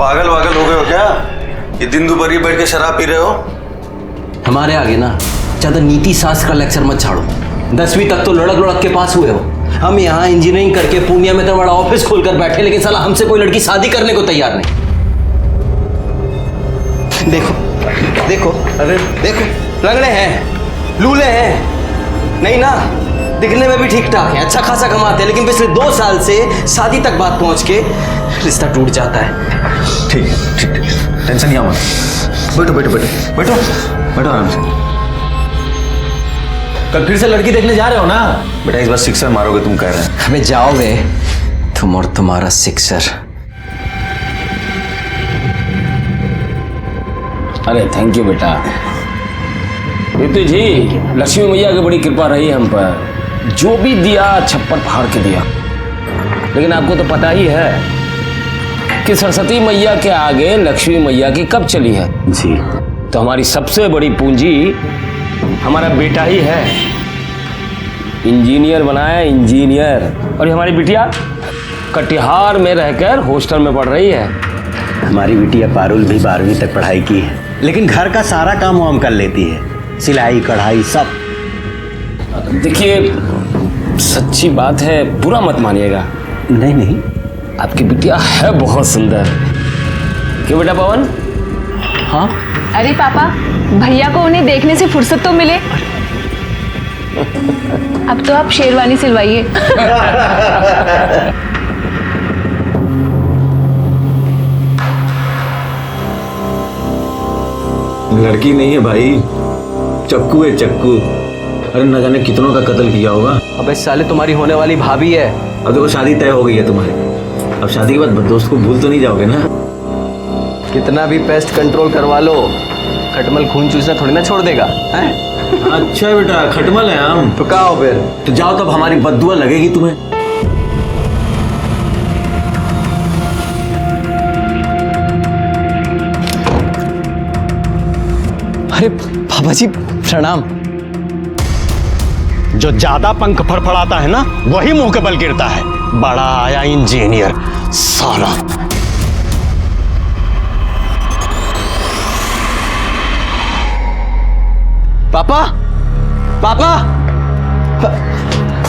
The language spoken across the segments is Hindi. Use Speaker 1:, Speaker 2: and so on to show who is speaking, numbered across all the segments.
Speaker 1: पागल वागल हो गए हो क्या? ये दिन दोपहर बैठ के शराब पी रहे हो?
Speaker 2: हमारे आगे ना ज्यादा नीति शास्त्र का लेक्चर मत छाड़ो। 10वीं तक तो लड़क लड़क के पास हुए हो। हम यहाँ इंजीनियरिंग करके पूर्णिया में तो बड़ा ऑफिस खोलकर बैठे, लेकिन साला हमसे कोई लड़की शादी करने को तैयार नहीं। देखो देखो, अरे देखो, लंगड़े हैं, लूले हैं, नहीं ना, दिखने में भी ठीक ठाक है, अच्छा खासा कमाते हैं, लेकिन पिछले 2 साल से शादी तक बात पहुंच के रिश्ता टूट जाता है।
Speaker 1: ठीक है, ठीक है, टेंशन नहीं मत। बैठो बैठो बैठो बैठो बैठो आराम से।
Speaker 2: कल फिर से लड़की देखने जा रहे हो ना?
Speaker 1: बेटा इस बार सिक्सर मारोगे तुम कह रहे हैं।
Speaker 2: हमें जाओगे तुम और तुम्हारा सिक्सर।
Speaker 3: अरे थैंक यू बेटा। ऋतु जी, लक्ष्मी मैया की बड़ी कृपा रही हम पर, जो भी दिया छप्पर फाड़ के दिया। लेकिन आपको तो पता ही है कि सरस्वती मैया के आगे लक्ष्मी मैया की कब चली है
Speaker 1: जी।
Speaker 3: तो हमारी सबसे बड़ी पूंजी हमारा बेटा ही है। इंजीनियर बना है, इंजीनियर। और ये हमारी बिटिया कटिहार में रहकर हॉस्टल में पढ़ रही है।
Speaker 4: हमारी बिटिया पारुल भी 12वीं तक पढ़ाई की है, लेकिन घर का सारा काम वो हम कर लेती है, सिलाई कढ़ाई सब।
Speaker 3: देखिए सच्ची बात है, बुरा मत मानिएगा।
Speaker 4: नहीं नहीं,
Speaker 3: आपकी बिटिया है बहुत सुंदर। क्यों बेटा पवन?
Speaker 2: हाँ
Speaker 5: अरे पापा, भैया को उन्हें देखने से फुर्सत तो मिले। अब तो आप शेरवानी सिलवाइए।
Speaker 1: लड़की नहीं है भाई, चक्कू है चक्कू। अरे न जाने कितनों का कत्ल किया होगा।
Speaker 2: अबे साले, तुम्हारी होने वाली भाभी है।
Speaker 1: अब देखो शादी तय हो गई है तुम्हारी। अब शादी के बाद दोस्त को भूल तो नहीं जाओगे ना?
Speaker 2: कितना भी पेस्ट कंट्रोल करवा लो, खटमल खून चूसना थोड़ी ना छोड़ देगा है?
Speaker 1: अच्छा बेटा, खटमल है हम।
Speaker 2: तो कहा हो फिर?
Speaker 1: तो जाओ, तब हमारी बद्दुआ लगेगी तुम्हें।
Speaker 2: अरे बाबा जी प्रणाम।
Speaker 4: जो ज्यादा पंख फड़फड़ाता है ना, वही मुंह के बल गिरता है। बड़ा आया इंजीनियर साला।
Speaker 2: पापा पापा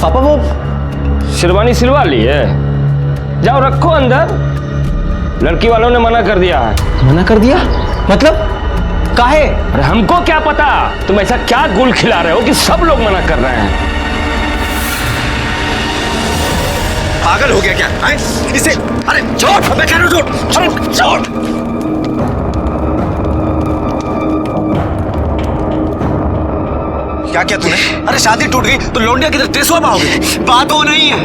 Speaker 2: पापा, वो
Speaker 3: शेरवानी सिलवा ली है? जाओ रखो अंदर। लड़की वालों ने मना कर दिया है।
Speaker 2: मना कर दिया? मतलब काहे?
Speaker 3: अरे हमको क्या पता, तुम ऐसा क्या गुल खिला रहे हो कि सब लोग मना कर रहे हैं।
Speaker 4: पागल हो गया क्या? इसे अरे छोड़, मैं कह रहा हूं छोड़, अरे छोड़। क्या क्या तूने? अरे शादी टूट गई तो लौंडिया किधर टेसवा पाओगे? बात वो नहीं है,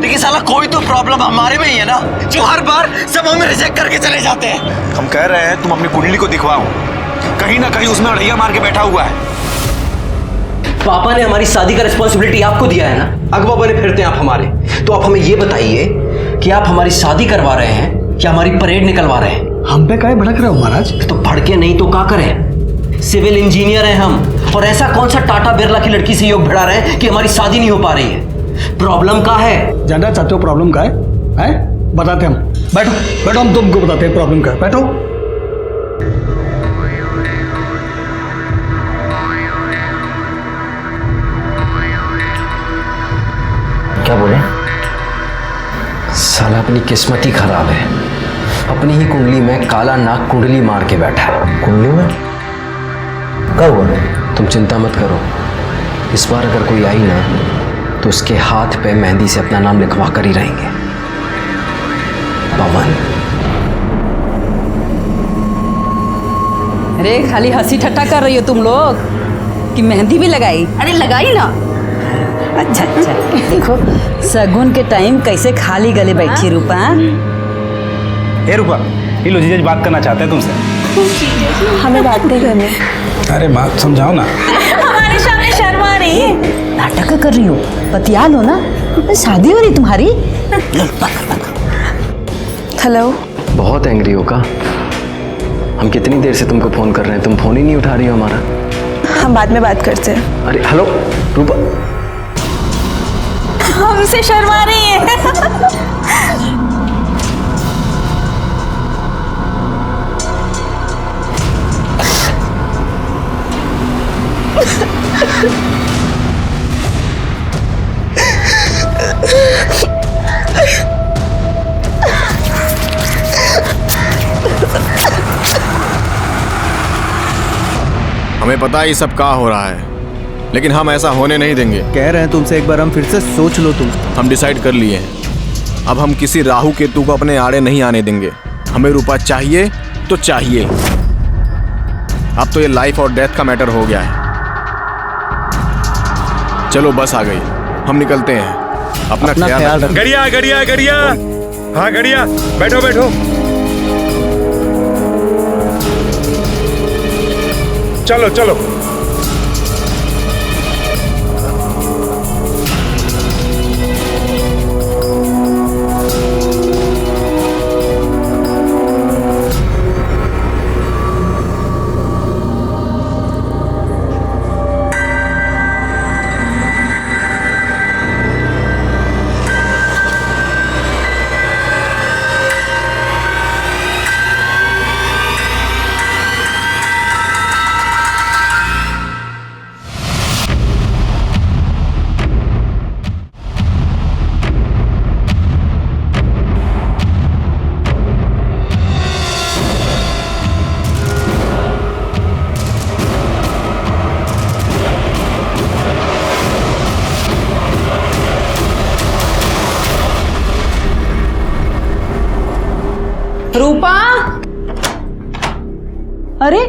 Speaker 4: लेकिन साला कोई तो प्रॉब्लम हमारे में ही है ना, जो हर बार सब हमें रिजेक्ट करके चले जाते हैं। हम कह रहे हैं तुम अपनी कुंडली को दिखवाओ, कहीं ना कहीं उसमें अड़ैया मार के बैठा हुआ है।
Speaker 2: पापा ने हमारी शादी का रिस्पॉन्सिबिलिटी आपको दिया है ना, अगवा बने फिरते हैं आप हमारे। तो आप हमें ये बताइए कि आप हमारी शादी करवा रहे हैं या हमारी परेड निकलवा रहे हैं?
Speaker 6: हम पे काहे भड़क रहे हो महाराज?
Speaker 2: तो भड़के नहीं तो क्या करें? सिविल इंजीनियर हैं हम, और ऐसा कौन सा टाटा बिरला की लड़की से योग भिड़ा रहे हैं कि हमारी शादी नहीं हो पा रही है? प्रॉब्लम क्या है?
Speaker 6: जानना चाहते हो प्रॉब्लम का है? बताते हम। बैठो बैठो, हम तुमको बताते हैं प्रॉब्लम का है। बैठो।
Speaker 2: क्या बोले? साला अपनी किस्मत ही खराब है, अपनी ही कुंडली में काला नाग कुंडली मार के बैठा है।
Speaker 1: कुंडली में कब हुआ?
Speaker 2: तुम चिंता मत करो, इस बार अगर कोई आई ना तो उसके हाथ पे मेहंदी से अपना नाम लिखवा कर ही रहेंगे, पवन।
Speaker 7: अरे खाली हंसी ठट्टा कर रही हो तुम लोग कि मेहंदी भी लगाई? अरे लगाई ना। अच्छा अच्छा, देखो सगुन के टाइम कैसे खाली गले बैठी रूपा।
Speaker 8: ए रूपा, ये लो जीजा जी बात करना चाहते हैं तुमसे।
Speaker 5: हमें बात नहीं करनी।
Speaker 8: अरे माँ समझाओ ना।
Speaker 7: हमारे सामने शर्मा रही है। नाटक कर रही हो, बतिया लो ना, शादी हो रही तुम्हारी।
Speaker 5: हेलो।
Speaker 2: बहुत एंग्री हो का? हम कितनी देर से तुमको फोन कर रहे हैं, तुम फोन ही नहीं उठा रही हो हमारा।
Speaker 5: हम बाद में बात करते हैं।
Speaker 2: अरे हेलो रूपा।
Speaker 7: हमसे शर्मा रही है।
Speaker 9: हमें पता है ये सब क्या हो रहा है, लेकिन हम ऐसा होने नहीं देंगे।
Speaker 6: कह रहे हैं तुमसे एक बार हम फिर से सोच लो तुम।
Speaker 9: हम डिसाइड कर लिए हैं, अब हम किसी राहु केतु को अपने आड़े नहीं आने देंगे। हमें रूपा चाहिए तो चाहिए। अब तो ये लाइफ और डेथ का मैटर हो गया है। चलो बस आ गई, हम निकलते हैं। अपना ख्याल रखना।
Speaker 8: गड़िया गड़िया गड़िया, हाँ गड़िया, बैठो बैठो। चलो चलो।
Speaker 7: रूपा, अरे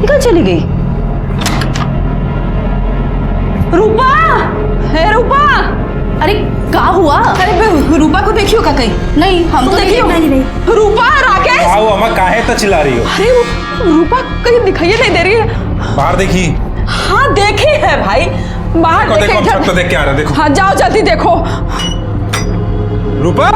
Speaker 7: कहाँ चली गई? रूपा, हे रूपा,
Speaker 5: अरे क्या हुआ?
Speaker 7: अरे रूपा को देखियो का कहीं?
Speaker 5: नहीं, हम तो
Speaker 7: देखियो
Speaker 5: नहीं।
Speaker 7: रूपा, राकेश,
Speaker 8: आओ अम्मा, काहे तो चिल्ला रही हो?
Speaker 7: अरे रूपा कहीं दिखाई नहीं दे रही है।
Speaker 8: बाहर देखी?
Speaker 7: हाँ देखी है भाई, बाहर
Speaker 8: देखो,
Speaker 7: देखे।
Speaker 8: हम सब तो देख के आ रहे, देखो।
Speaker 7: हाँ जाओ जल्दी देखो।
Speaker 8: रूपा,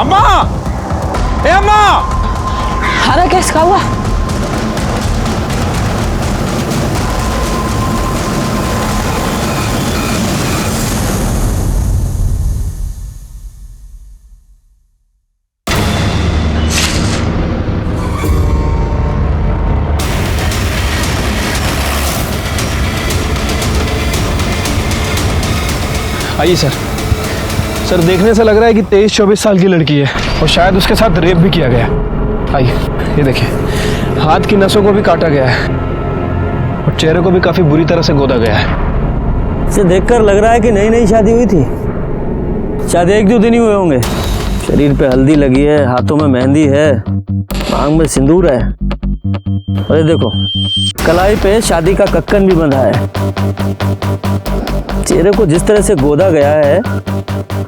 Speaker 8: अम्मा, ए अम्मा।
Speaker 7: हाँ राकेश, क्या हुआ?
Speaker 10: आइए सर, देखने से लग रहा है कि 23-24 साल की लड़की है और शायद उसके साथ रेप भी किया गया। आइए, ये देखिए, हाथ की नसों को भी काटा गया है और चेहरे को भी काफी बुरी तरह से गोदा गया है।
Speaker 3: इसे देखकर लग रहा है कि नई नई शादी हुई थी। शायद 1-2 दिन ही हुए होंगे। शरीर पे हल्दी लगी है, हाथों में मेहंदी है, मांग में सिंदूर है। अरे देखो, कलाई पे शादी का कक्कन भी बंधा है। चेहरे को जिस तरह से गोदा गया है,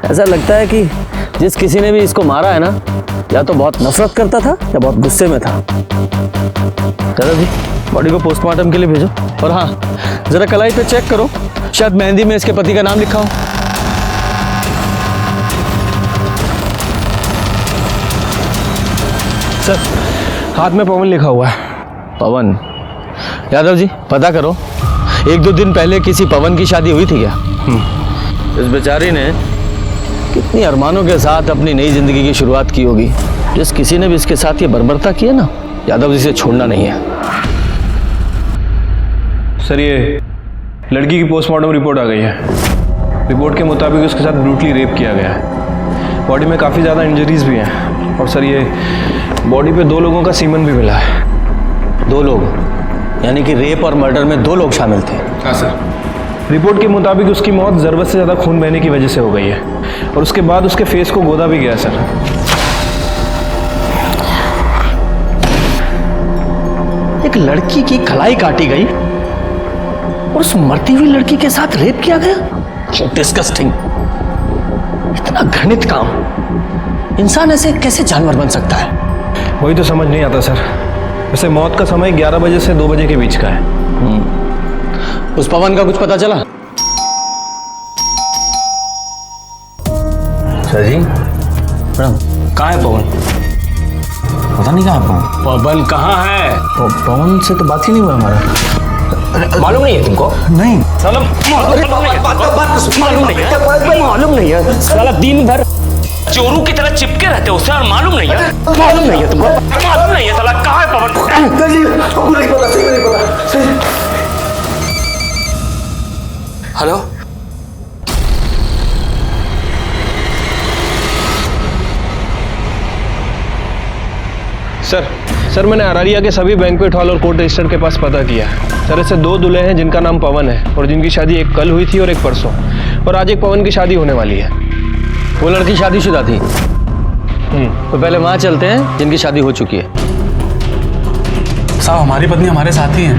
Speaker 3: ऐसा लगता है कि जिस किसी ने भी इसको मारा है ना, या तो बहुत नफरत करता था या बहुत गुस्से में था। दादा जी, बॉडी को पोस्टमार्टम के लिए भेजो। और हाँ, जरा कलाई पे चेक करो, शायद मेहंदी में इसके पति का नाम लिखा हो।
Speaker 10: सर, हाथ में पवन लिखा हुआ है।
Speaker 3: पवन? यादव जी, पता करो, 1-2 दिन पहले किसी पवन की शादी हुई थी क्या? इस बेचारी ने कितनी अरमानों के साथ अपनी नई जिंदगी की शुरुआत की होगी। जिस किसी ने भी इसके साथ ये बर्बरता की है ना, यादव जी से छोड़ना नहीं है।
Speaker 10: सर, ये लड़की की पोस्टमार्टम रिपोर्ट आ गई है। रिपोर्ट के मुताबिक उसके साथ ब्रूटली रेप किया गया है। बॉडी में काफ़ी ज़्यादा इंजरीज भी हैं और सर, ये बॉडी पे 2 लोगों का सीमन भी मिला है।
Speaker 3: 2 लोग? यानी कि रेप और मर्डर में 2 लोग शामिल थे?
Speaker 10: हाँ सर। रिपोर्ट के मुताबिक उसकी मौत ज़रूरत से ज़्यादा खून बहने की वजह से हो गई है और उसके बाद उसके फेस को गोदा भी गया सर।
Speaker 3: एक लड़की की कलाई काटी गई और उस मरती हुई लड़की के साथ रेप किया गया। डिस्गस्टिंग। इतना घृणित काम। इंसान ऐसे कैसे जानवर बन सकता है?
Speaker 10: वही तो समझ नहीं आता सर। वैसे मौत का समय 11 बजे से 2 बजे के बीच का है।
Speaker 3: उस पवन का कुछ पता चला? सर जी,
Speaker 10: कहाँ है पवन?
Speaker 8: पता नहीं कहाँ पवन।
Speaker 3: पवन कहाँ है?
Speaker 8: पवन से तो बात ही नहीं हुआ हमारा।
Speaker 3: मालूम नहीं है तुमको?
Speaker 8: नहीं
Speaker 3: साला मालूम नहीं है। साला दिन भर चोरू की तरह चिपके रहते हो उससे और मालूम नहीं है? मालूम नहीं है तुमको? मालूम नहीं है साला कहाँ है पवन?
Speaker 2: हेलो
Speaker 10: सर मैंने अरारिया के सभी बैंक्वेट हॉल और कोर्ट रजिस्टर के पास पता किया है। सर ऐसे 2 दूल्हे हैं जिनका नाम पवन है और जिनकी शादी एक कल हुई थी और एक परसों, और आज एक पवन की शादी होने वाली है।
Speaker 2: वो लड़की शादीशुदा थी। तो पहले वहां चलते हैं जिनकी शादी हो चुकी है।
Speaker 8: साहब हमारी पत्नी हमारे साथ ही है,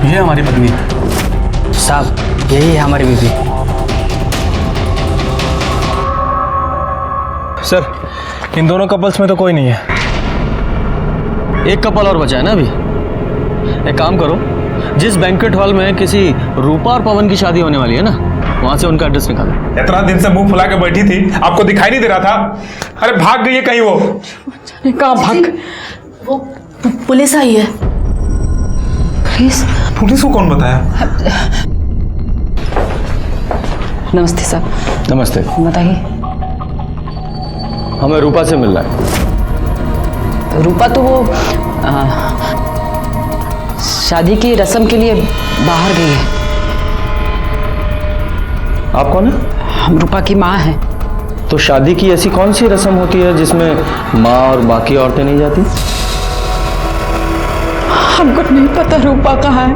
Speaker 8: ये हमारी पत्नी है।
Speaker 2: साहब यही है हमारी बीवी।
Speaker 10: सर इन दोनों कपल्स में तो कोई नहीं है।
Speaker 2: एक कपल और बचा है ना अभी। एक काम करो, जिस बैंक्वेट हॉल में किसी रूपा और पवन की शादी होने वाली है ना, वहां से उनका एड्रेस निकालो।
Speaker 8: इतना दिन से मुंह फुला के बैठी थी, आपको दिखाई नहीं दे रहा था? अरे भाग गई है कहीं वो।
Speaker 5: कहाँ भाग? वो पुलिस आई है।
Speaker 8: पुलिस को कौन बताया?
Speaker 7: नमस्ते साहब।
Speaker 2: नमस्ते।
Speaker 7: बताइए।
Speaker 2: हमें रूपा से मिलना है।
Speaker 7: तो रूपा तो वो शादी की रस्म के लिए बाहर गई है।
Speaker 2: आप कौन है?
Speaker 7: हम रूपा की माँ हैं।
Speaker 2: तो शादी की ऐसी कौन सी रस्म होती है जिसमें माँ और बाकी औरतें नहीं जाती?
Speaker 5: हमको नहीं पता रूपा कहाँ है।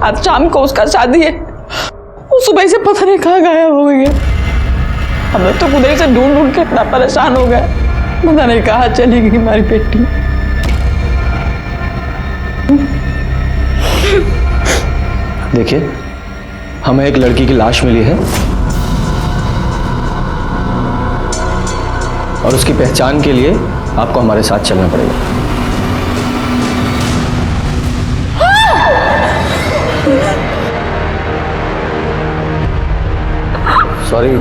Speaker 5: आज शाम को उसका शादी है। वो सुबह से पता नहीं कहाँ गायब हो गई है। हम लोग तो उधर से ढूंढ ढूंढ के इतना परेशान हो गए, पता नहीं कहाँ चली गई हमारी बेटी।
Speaker 2: देखिए, हमें एक लड़की की लाश मिली है और उसकी पहचान के लिए आपको हमारे साथ चलना पड़ेगा। सॉरी,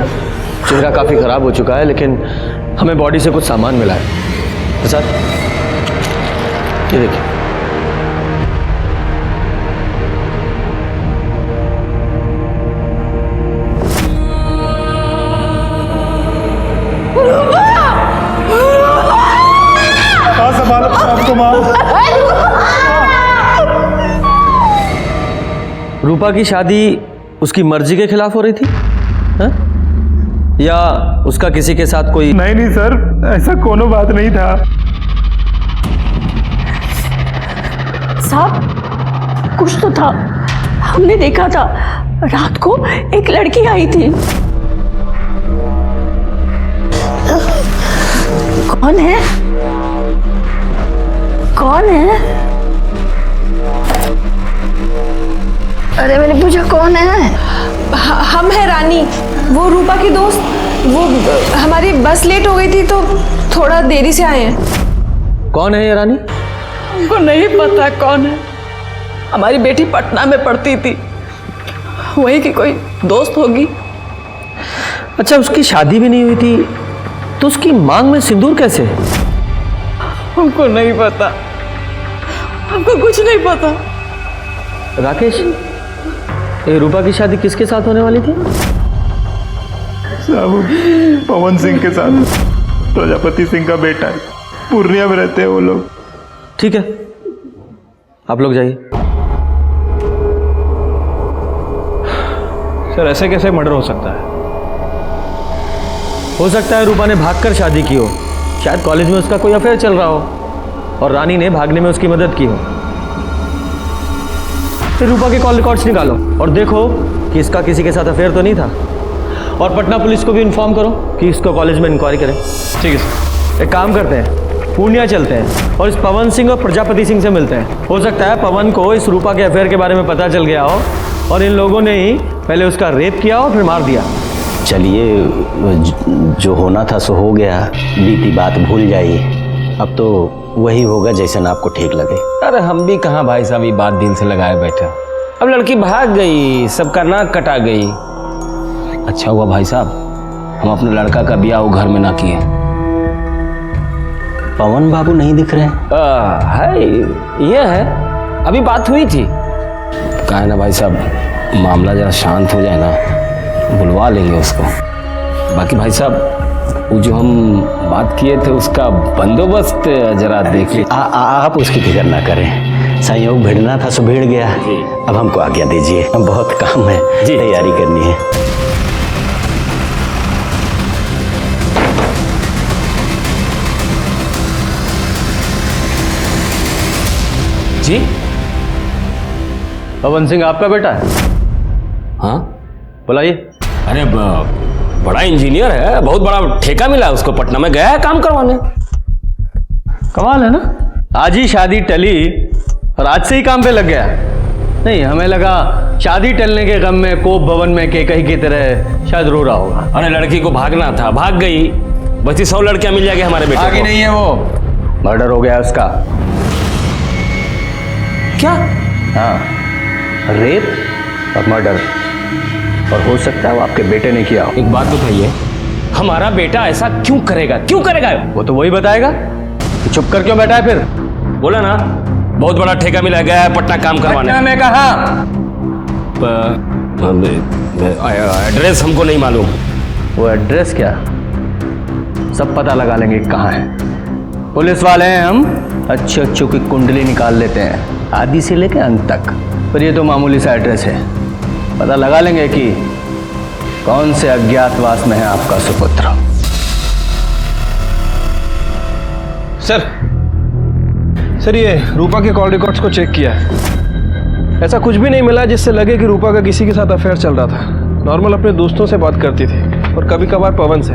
Speaker 2: चेहरा काफी खराब हो चुका है, लेकिन हमें बॉडी से कुछ सामान मिला है। प्रसाद, ये देखिए। रूपा की शादी उसकी मर्जी के खिलाफ हो रही थी हा? या उसका किसी के साथ कोई?
Speaker 8: नहीं सर, ऐसा कोनो बात नहीं था।
Speaker 5: साहब कुछ तो था, हमने देखा था। रात को एक लड़की आई थी। कौन है? कौन है? अरे मैंने पूछा कौन है? हम है रानी, वो रूपा की दोस्त। वो हमारी बस लेट हो गई थी तो थोड़ा देरी से आए हैं।
Speaker 2: कौन है ये रानी?
Speaker 5: हमको नहीं पता कौन है। हमारी बेटी पटना में पढ़ती थी, वही की कोई दोस्त होगी।
Speaker 2: अच्छा, उसकी शादी भी नहीं हुई थी तो उसकी मांग में सिंदूर कैसे?
Speaker 5: हमको नहीं पता, हमको कुछ नहीं पता।
Speaker 2: राकेश, ये रूपा की शादी किसके साथ होने वाली थी?
Speaker 8: साहब पवन सिंह के साथ, प्रजापति सिंह का बेटा है, पूर्णिया में रहते हैं वो लोग।
Speaker 2: ठीक है, आप लोग जाइए।
Speaker 10: सर ऐसे कैसे मर्डर हो सकता है?
Speaker 2: हो सकता है रूपा ने भागकर शादी की हो, शायद कॉलेज में उसका कोई अफेयर चल रहा हो और रानी ने भागने में उसकी मदद की हो। फिर रूपा के कॉल रिकॉर्ड्स निकालो और देखो कि इसका किसी के साथ अफेयर तो नहीं था, और पटना पुलिस को भी इन्फॉर्म करो कि इसको कॉलेज में इंक्वायरी करें।
Speaker 10: ठीक है सर।
Speaker 2: एक काम करते हैं, पूर्णिया चलते हैं और इस पवन सिंह और प्रजापति सिंह से मिलते हैं। हो सकता है पवन को इस रूपा के अफेयर के बारे में पता चल गया हो और इन लोगों ने ही पहले उसका रेप किया और फिर मार दिया।
Speaker 11: चलिए, जो होना था सो हो गया, बीती बात भूल जाइए। अब तो वही होगा जैसा आपको ठीक लगे।
Speaker 3: अरे हम भी कहाँ भाई साहब ये बात दिल से लगाए बैठे। अब लड़की भाग गई, सबका नाक कटा गई। अच्छा हुआ भाई साहब हम अपने लड़का का ब्याह वो घर में ना किए।
Speaker 11: पवन बाबू नहीं दिख रहे हैं।
Speaker 3: है, ये है, अभी बात हुई थी। कहा है ना भाई साहब, मामला जरा शांत हो जाए ना, बुलवा लेंगे उसको। बाकी भाई साहब, वो जो हम बात किए थे उसका बंदोबस्त जरा देख लीजिए।
Speaker 11: आप उसकी फिक्र ना करें, संयोग भिड़ना था सो भिड़ गया। अब हमको आज्ञा दीजिए, बहुत काम है, तैयारी करनी है।
Speaker 3: जी,
Speaker 10: पवन सिंह आपका बेटा है?
Speaker 3: हाँ,
Speaker 10: बुलाइए।
Speaker 3: अरे बड़ा इंजीनियर है, बहुत बड़ा ठेका मिला है उसको, पटना में गया है काम करवाने।
Speaker 10: कमाल है ना, आज ही शादी टली और आज से ही काम पे लग गया। नहीं, हमें लगा शादी टलने के गम में कोप भवन में केकई की तरह शायद रो रहा होगा।
Speaker 3: अरे लड़की को भागना था, भाग गई। बची 100 लड़कियां मिल जाएगी हमारे बेटे को।
Speaker 10: आगे नहीं है वो, मर्डर हो गया उसका।
Speaker 3: क्या?
Speaker 10: हाँ, रेप और मर्डर, और हो सकता है वो आपके बेटे ने किया हो।
Speaker 3: एक बात बताइए, हमारा बेटा ऐसा क्यों करेगा? क्यों करेगा?
Speaker 10: वो तो वही बताएगा। तो चुप कर क्यों बैठा है फिर?
Speaker 3: बोला ना, बहुत बड़ा ठेका मिला गया है पटना काम करवाने।
Speaker 10: पटना में कहा?
Speaker 3: एड्रेस हमको नहीं मालूम।
Speaker 10: वो एड्रेस क्या, सब पता लगा लेंगे कहाँ है। पुलिस वाले हैं हम, अच्छे अच्छों की कुंडली निकाल लेते हैं, आदि से लेकर अंत तक। पर ये तो मामूली सा एड्रेस है, पता लगा लेंगे कि कौन से अज्ञातवास में है आपका सुपुत्र। सर ये रूपा के कॉल रिकॉर्ड्स को चेक किया है, ऐसा कुछ भी नहीं मिला जिससे लगे कि रूपा का किसी के साथ अफेयर चल रहा था। नॉर्मल अपने दोस्तों से बात करती थी और कभी कभार पवन से।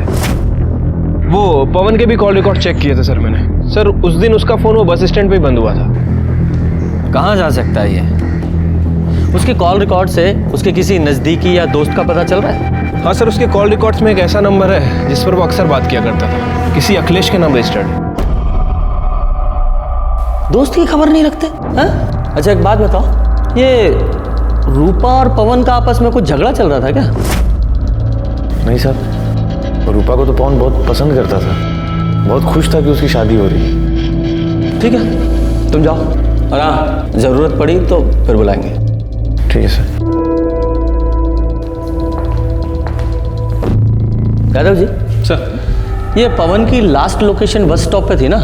Speaker 10: वो पवन के भी कॉल रिकॉर्ड चेक किए थे सर मैंने। सर उस दिन उसका फोन वो बस स्टैंड पे ही बंद हुआ था।
Speaker 12: कहाँ जा सकता है ये? उसके कॉल रिकॉर्ड से उसके किसी नज़दीकी या दोस्त का पता चल रहा है?
Speaker 10: हाँ सर, उसके कॉल रिकॉर्ड्स में एक ऐसा नंबर है जिस पर वो अक्सर बात किया करता था, किसी अखिलेश के नाम रजिस्टर्ड है।
Speaker 12: दोस्त की खबर नहीं रखते हैं? अच्छा एक बात बताओ, ये रूपा और पवन का आपस में कुछ झगड़ा चल रहा था क्या?
Speaker 13: नहीं सर, रूपा को तो पवन बहुत पसंद करता था, बहुत खुश था कि उसकी शादी हो रही है।
Speaker 12: ठीक है, तुम जाओ, और हाँ जरूरत पड़ी तो फिर बुलाएंगे।
Speaker 13: ठीक है सर।
Speaker 12: यादव जी
Speaker 10: सर,
Speaker 12: ये पवन की लास्ट लोकेशन बस स्टॉप पे थी ना?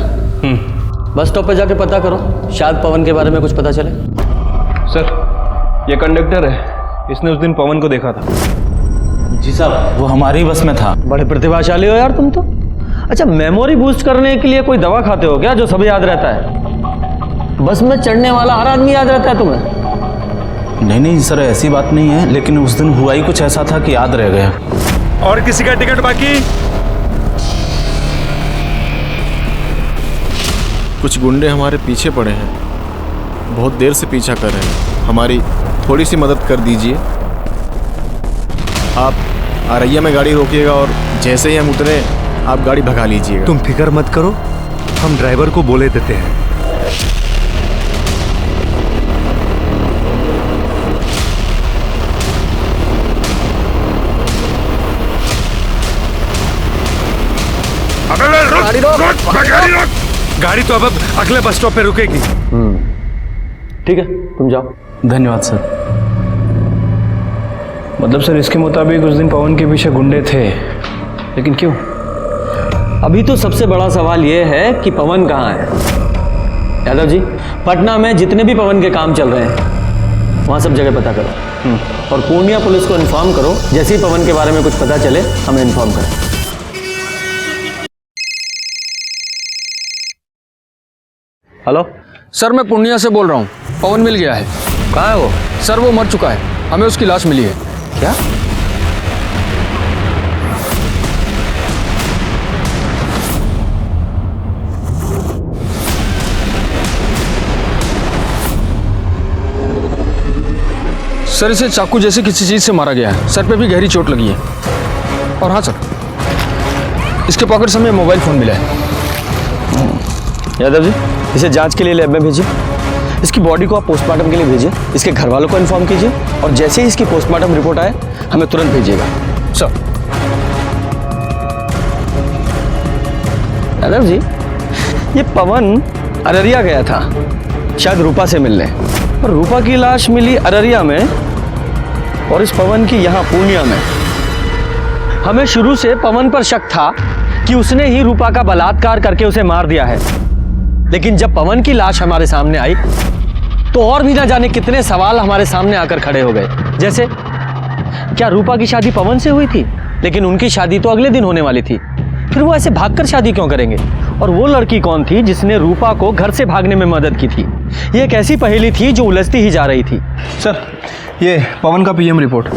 Speaker 12: बस स्टॉप पे जाके पता करो, शायद पवन के बारे में कुछ पता चले।
Speaker 10: सर ये कंडक्टर है, इसने उस दिन पवन को देखा था।
Speaker 8: जी साहब, वो हमारी बस में था।
Speaker 12: बड़े प्रतिभाशाली हो यार तुम तो। अच्छा, मेमोरी बूस्ट करने के लिए कोई दवा खाते हो क्या जो सब याद रहता है? बस में चढ़ने वाला हर आदमी याद रहता है तुम्हें?
Speaker 8: नहीं सर, ऐसी बात नहीं है, लेकिन उस दिन हुआ ही कुछ ऐसा था कि याद रह गया।
Speaker 10: और किसी का टिकट बाकी?
Speaker 9: कुछ गुंडे हमारे पीछे पड़े हैं, बहुत देर से पीछा कर रहे हैं, हमारी थोड़ी सी मदद कर दीजिए। आप आरैया में गाड़ी रोकिएगा और जैसे ही हम उतरे आप गाड़ी भगा लीजिएगा।
Speaker 14: तुम फिक्र मत करो, हम ड्राइवर को बोले देते हैं। गाड़ी तो अब अगले बस स्टॉप पे रुकेगी।
Speaker 12: ठीक है, तुम जाओ।
Speaker 8: धन्यवाद सर।
Speaker 10: मतलब सर इसके मुताबिक उस दिन पवन के पीछे गुंडे थे, लेकिन क्यों?
Speaker 12: अभी तो सबसे बड़ा सवाल यह है कि पवन कहाँ है। यादव जी, पटना में जितने भी पवन के काम चल रहे हैं वहाँ सब जगह पता करो, और पूर्णिया पुलिस को इन्फॉर्म करो, जैसे ही पवन के बारे में कुछ पता चले हमें इन्फॉर्म करें।
Speaker 10: हेलो
Speaker 15: सर, मैं पूर्णिया से बोल रहा हूँ। पवन मिल गया है।
Speaker 10: कहाँ है वो?
Speaker 15: सर वो मर चुका है, हमें उसकी लाश मिली है।
Speaker 10: क्या?
Speaker 15: सर इसे चाकू जैसे किसी चीज से मारा गया है, सर पे भी गहरी चोट लगी है। और हाँ सर, इसके पॉकेट से हमें मोबाइल फोन मिला है।
Speaker 12: यादव जी, इसे जांच के लिए लैब में भेजिए। इसकी बॉडी को आप पोस्टमार्टम के लिए भेजिए, इसके घर वालों को इन्फॉर्म कीजिए, और जैसे ही इसकी पोस्टमार्टम रिपोर्ट आए हमें तुरंत भेजिएगा।
Speaker 15: सर।
Speaker 12: यादव जी, ये पवन अररिया गया था शायद रूपा से मिलने, और रूपा की लाश मिली अररिया में और इस पवन की यहाँ पूर्णिया में। हमें शुरू से पवन पर शक था कि उसने ही रूपा का बलात्कार करके उसे मार दिया है, लेकिन जब पवन की लाश हमारे सामने आई तो और भी ना जाने कितने सवाल हमारे सामने आकर खड़े हो गए। जैसे क्या रूपा की शादी पवन से हुई थी, लेकिन उनकी शादी तो अगले दिन होने वाली थी, फिर वो ऐसे भागकर शादी क्यों करेंगे? और वो लड़की कौन थी जिसने रूपा को घर से भागने में मदद की थी? ये एक ऐसी पहेली थी जो उलझती ही जा रही थी।
Speaker 10: सर, ये पवन का पीएम रिपोर्ट।